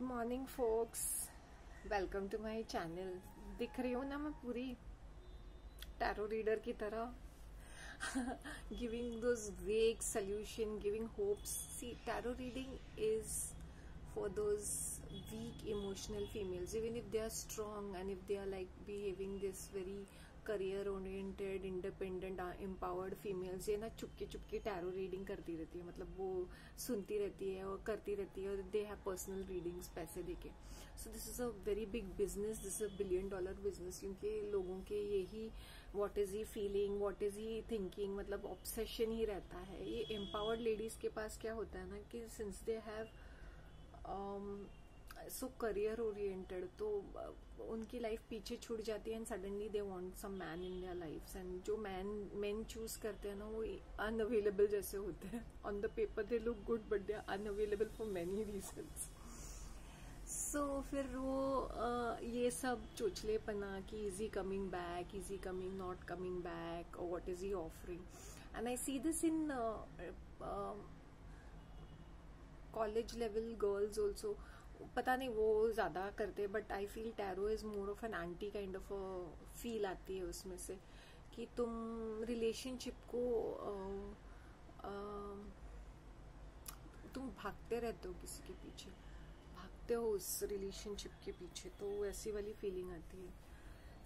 Morning folks, welcome to my channel. दिख रही हूँ ना मैं पूरी टैरो रीडर की तरह, giving those vague solution, giving hopes. See, tarot reading is for those weak emotional females, even if they are strong and if they are like behaving this very career oriented independent empowered females, ये ना Chupke Chupke tarot reading करती रहती है, मतलब वो सुनती रहती है और करती रहती है, और दे हैव पर्सनल रीडिंग्स पैसे देके। So this is a very big business, this is a $1 billion business, क्योंकि लोगों के यही what is he feeling, what is he thinking, मतलब ऑब्सेशन ही रहता है। ये एम्पावर्ड लेडीज के पास क्या होता है ना कि since they have so career oriented, तो उनकी लाइफ पीछे छूट जाती है and suddenly they want some man in their lifes. And जो मेन चूज करते हैं ना, वो अनअवेलेबल जैसे होते हैं। On the paper they look good but they are unavailable for many reasons. So फिर वो ये सब चोचलेपना कि is he coming back, is he coming, not coming back, और what is he offering. And I see this in college level girls also. पता नहीं वो ज्यादा करते, but I feel tarot is more of an anti kind of feel आती है उसमें से, कि तुम रिलेशनशिप को तुम भागते रहते हो किसी के पीछे, भागते हो उस रिलेशनशिप के पीछे, तो ऐसी वाली फीलिंग आती है।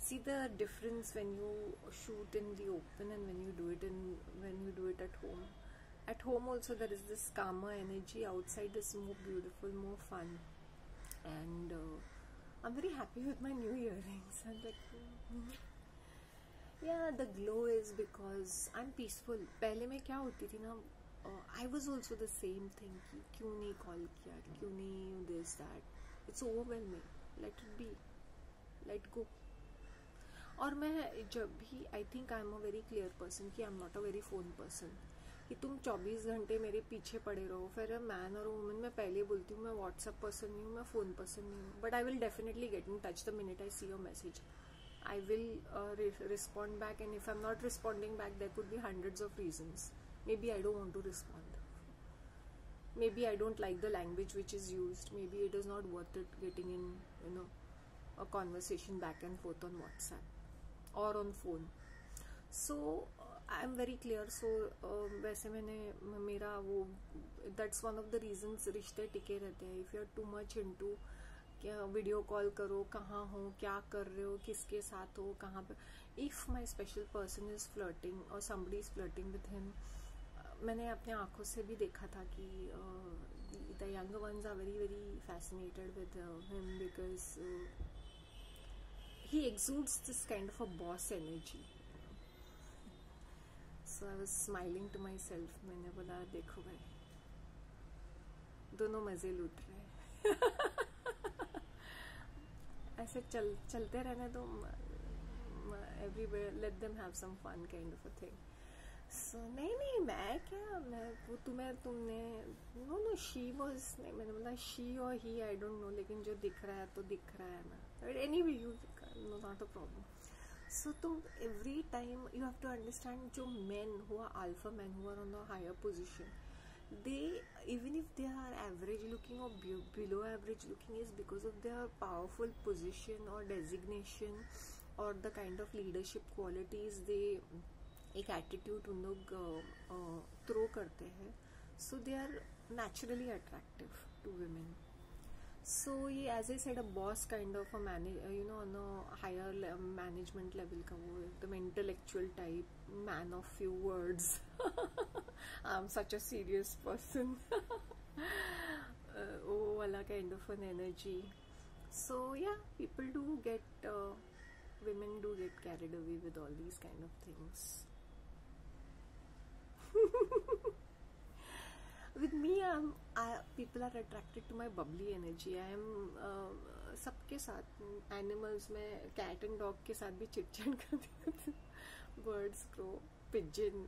See the difference when you shoot in the open and when you do it at home. At home also there is this calmer energy. Outside is more beautiful, more fun, and I'm very happy with my new earrings. I'm like, yeah, the glow is because I'm peaceful. पहले मैं क्या होती थी ना, I was also the same thing कि क्यों नहीं call किया, क्यों नहीं this that. It's overwhelming. Let it be. Let go. और मैं जब भी, I think I am a very clear person कि I am not a very phone person, कि तुम 24 घंटे मेरे पीछे पड़े रहो। फिर मैन और वुमन, मैं पहले बोलती हूँ मैं व्हाट्सएप पर्सन नहीं हूँ, मैं फोन पर्सन नहीं हूँ, but I will definitely get in touch the minute I see your message. I will respond back, and if I am not responding back there could be hundreds of reasons. Maybe I don't want to respond. Maybe I don't like the language which is used. Maybe it is not worth it getting in, a conversation back and forth on WhatsApp or on phone. So I am very clear. So वैसे मेरा वो, that's one of the reasons रिश्ते टिके रहते हैं. If you are too much into क्या video call करो, कहाँ हो, क्या कर रहे हो, किसके साथ हो, कहाँ पे. If my special person is flirting और somebody is flirting with him, मैंने अपने आंखों से भी देखा था कि the younger ones are very very fascinated with him because he exudes this kind of a boss energy. So I was smiling to myself. मैंने बोला देखो भाई, दोनों मजे लूट रहे हैं. ऐसे चलते रहने दो, everywhere let them have some fun kind of a thing. So नहीं मैं क्या, मैं वो तुमने नो शी वॉज, नहीं मैंने बोला शी और ही, आई डोंट नो, लेकिन जो दिख रहा है तो दिख रहा है ना. Anyway you know, not a problem. So तुम every time you have to understand, जो मेन हुआ अल्फा मैन हुआ on the higher position, they, even if they are average looking or below average looking, is because of their powerful position or designation or the kind of leadership qualities they, एक attitude उन लोग throw करते हैं. So they are naturally attractive to women. So ये as a said a boss kind of a on a higher management level का, वो एकदम intellectual type, man of few words. I am such a serious person. वो वाला kind of an energy. So yeah, people do get, women do get carried away with all these kind of things. With me, people are attracted to my bubbly energy. I am सबके साथ, animals में cat and dog के साथ भी chit-chat करती हूँ. Birds, crow, pigeon,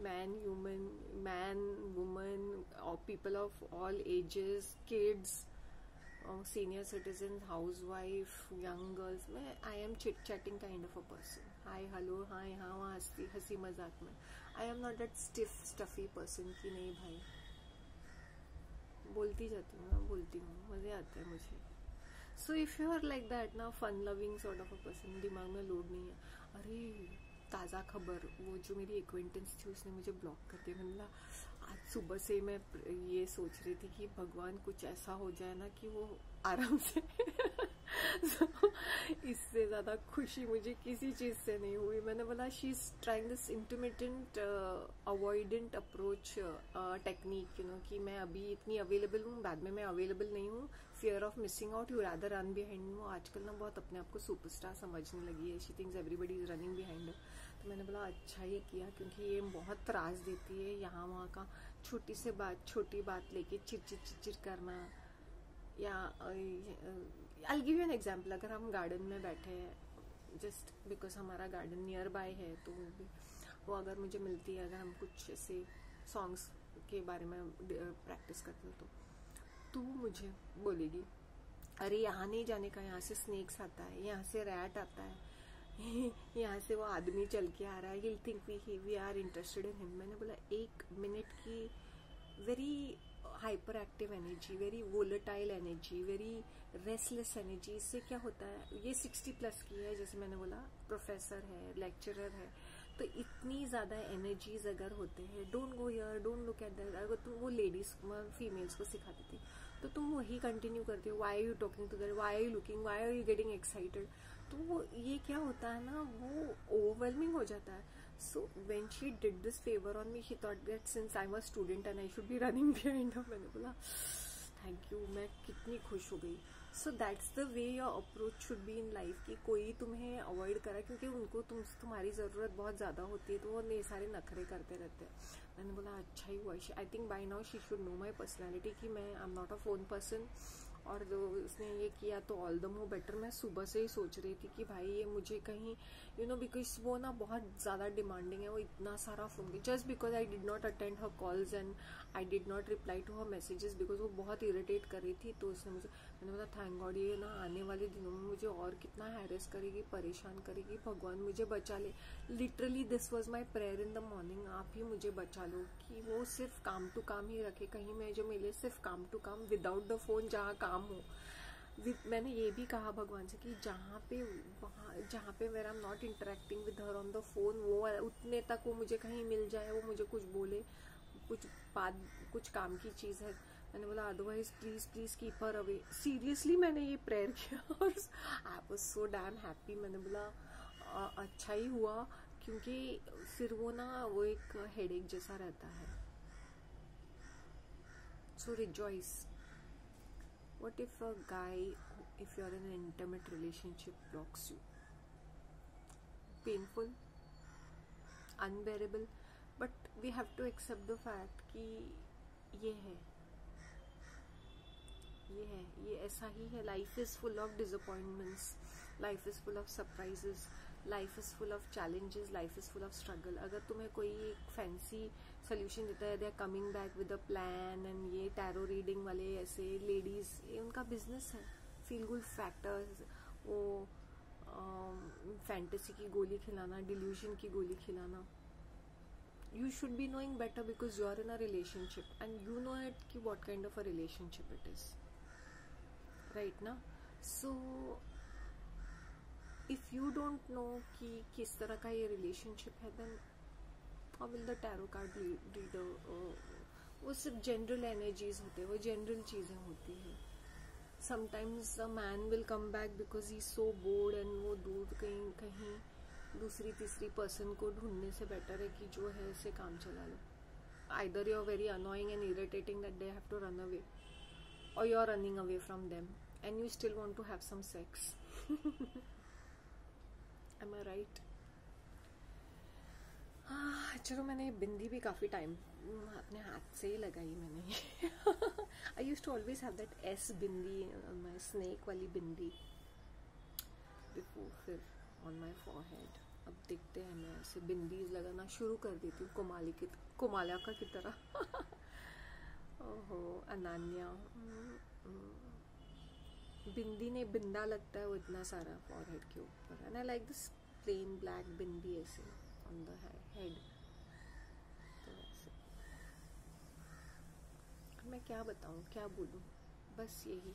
man, human, man, woman, or people of all ages, kids, senior citizen, housewife, young girls में I am chit chatting kind of a person. Hi hello, hi हाँ, वहाँ हंसी मजाक में. I am not that stiff stuffy person की नहीं भाई, बोलती जाती हूँ, मैं बोलती हूँ, मज़े आते हैं मुझे. So if you are like that ना, fun loving sort of a person, दिमाग में लोड नहीं है. अरे ताज़ा खबर, वो जो मेरी एक्वेंटेंस थी उसने मुझे ब्लॉक कर दिया. मैंने बोला आज सुबह से मैं ये सोच रही थी कि भगवान कुछ ऐसा हो जाए ना कि वो आराम से so, इससे ज़्यादा खुशी मुझे किसी चीज़ से नहीं हुई. मैंने बोला she is trying this intermittent avoidant approach technique, you know, कि मैं अभी इतनी अवेलेबल हूँ, बाद में मैं अवेलेबल नहीं हूँ, fear of missing out, you rather run behind. वो आजकल ना बहुत अपने आप को सुपरस्टार समझने लगी है. She thinks everybody is running behind her. तो मैंने बोला अच्छा ही किया, क्योंकि ये बहुत त्रास देती है. यहाँ वहाँ का छोटी बात लेके चिर करना. या I give you an example. अगर हम गार्डन में बैठे हैं, जस्ट बिकॉज हमारा गार्डन नियर बाय है, तो वो अगर मुझे मिलती है, अगर हम कुछ ऐसे सॉन्ग्स के बारे में प्रैक्टिस करते हो, तो तू मुझे बोलेगी अरे यहाँ नहीं जाने का, यहाँ से स्नेक्स आता है, यहाँ से रैट आता है, यहाँ से वो आदमी चल के आ रहा है, he'll think we are interested in him. मैंने बोला 1 मिनट की very hyper active energy, very volatile energy, very restless energy, इससे क्या होता है, ये 60+ की है, जैसे मैंने बोला प्रोफेसर है, लेक्चरर है, तो इतनी ज़्यादा एनर्जीज अगर होते हैं, don't go here, don't look at that. अगर तुम वो लेडीज फीमेल्स को सिखाती थी, तो तुम वही कंटिन्यू करते हो. Why are you talking to that, why are you looking, why are you getting excited. तो वो ये क्या होता है ना, वो ओवरवेलमिंग हो जाता है. So when she did this favor on me, she thought that since I'm a student and I should be running behind her. मैंने बोला थैंक यू, मैं कितनी खुश हो गई. So that's the way your approach should be in life, कि कोई तुम्हें अवॉइड करा क्योंकि उनको तुम्हारी ज़रूरत बहुत ज़्यादा होती है, तो वो ये सारे नखरे करते रहते हैं. मैंने बोला अच्छा ही हुआ. I think by now she should know my personality, कि मैं आई am not a phone person. और उसने ये किया तो ऑल द मोर बेटर. मैं सुबह से ही सोच रही थी कि भाई ये मुझे कहीं, यू नो, बिकॉज वो ना बहुत ज़्यादा डिमांडिंग है. वो इतना सारा phone, just because I did not attend her calls and I did not reply to her messages, because वो बहुत इरिटेट कर रही थी. तो उसने मुझे, मैंने बोला थैंक गॉड, ये ना आने वाले दिनों में मुझे और कितना हैरेस करेगी, परेशान करेगी, भगवान मुझे बचा ले. Literally this was my prayer in the morning, आप ही मुझे बचा लो, कि वो सिर्फ काम टू काम ही रखे, कहीं मैं जो मिले सिर्फ काम टू काम, विदाउट द फोन, जहाँ काम हो. मैंने ये भी कहा भगवान से कि जहाँ पे where I am not interacting with her on the phone, वो उतने तक वो मुझे कहीं मिल जाए, वो मुझे कुछ बोले, कुछ काम की चीज़ है. मैंने बोला otherwise please keep her away. Seriously मैंने ये प्रेयर किया और I was so damn happy. मैंने बोला अच्छा ही हुआ, क्योंकि फिर वो ना वो एक हेडेक जैसा रहता है. सो rejoice. What if a guy, if you're in an intimate relationship, blocks you? Painful, unbearable, but we have to accept the fact कि ये ऐसा ही है. Life is full of disappointments, life is full of surprises, life is full of challenges, life is full of struggle. अगर तुम्हें कोई एक fancy solution देता है, they are coming back with a plan, and ये टैरो रीडिंग वाले ऐसे ladies, ये उनका बिजनेस है. फील गुड फैक्टर्स, वो फैंटेसी की गोली खिलाना, डिल्यूजन की गोली खिलाना. You should be knowing better because you are in a relationship and you know it कि what kind of a relationship it is, right ना. So if you don't know कि किस तरह का ये रिलेशनशिप है, then how will the tarot card reader. वो सिर्फ जनरल एनर्जीज होते हैं, वो जनरल चीज़ें होती हैं. Sometimes a man will come back because he so board, and वो दूर कहीं दूसरी तीसरी पर्सन को ढूंढने से बेटर है कि जो है इसे काम चला लो. Either you are very annoying and irritating that they have to run away, or you're running away from them and you still want to have some sex. Am I right? चलो, मैंने बिंदी भी काफ़ी टाइम अपने हाथ से ही लगाई मैंने. I use to always have that S bindi, my snake वाली बिंदी, बिफोर फिर ऑन माई फॉरहेड. अब देखते हैं, मैं ऐसे बिंदीज लगाना शुरू कर देती हूँ कोमालिका की तरह. ओहो अनान्या, बिंदी ने बिंदा लगता है वो इतना सारा फॉरहेड के ऊपर, and I like this plain black bindi ऐसे ऑन द हेड. तो वैसे मैं क्या बताऊँ, क्या बोलूँ, बस यही।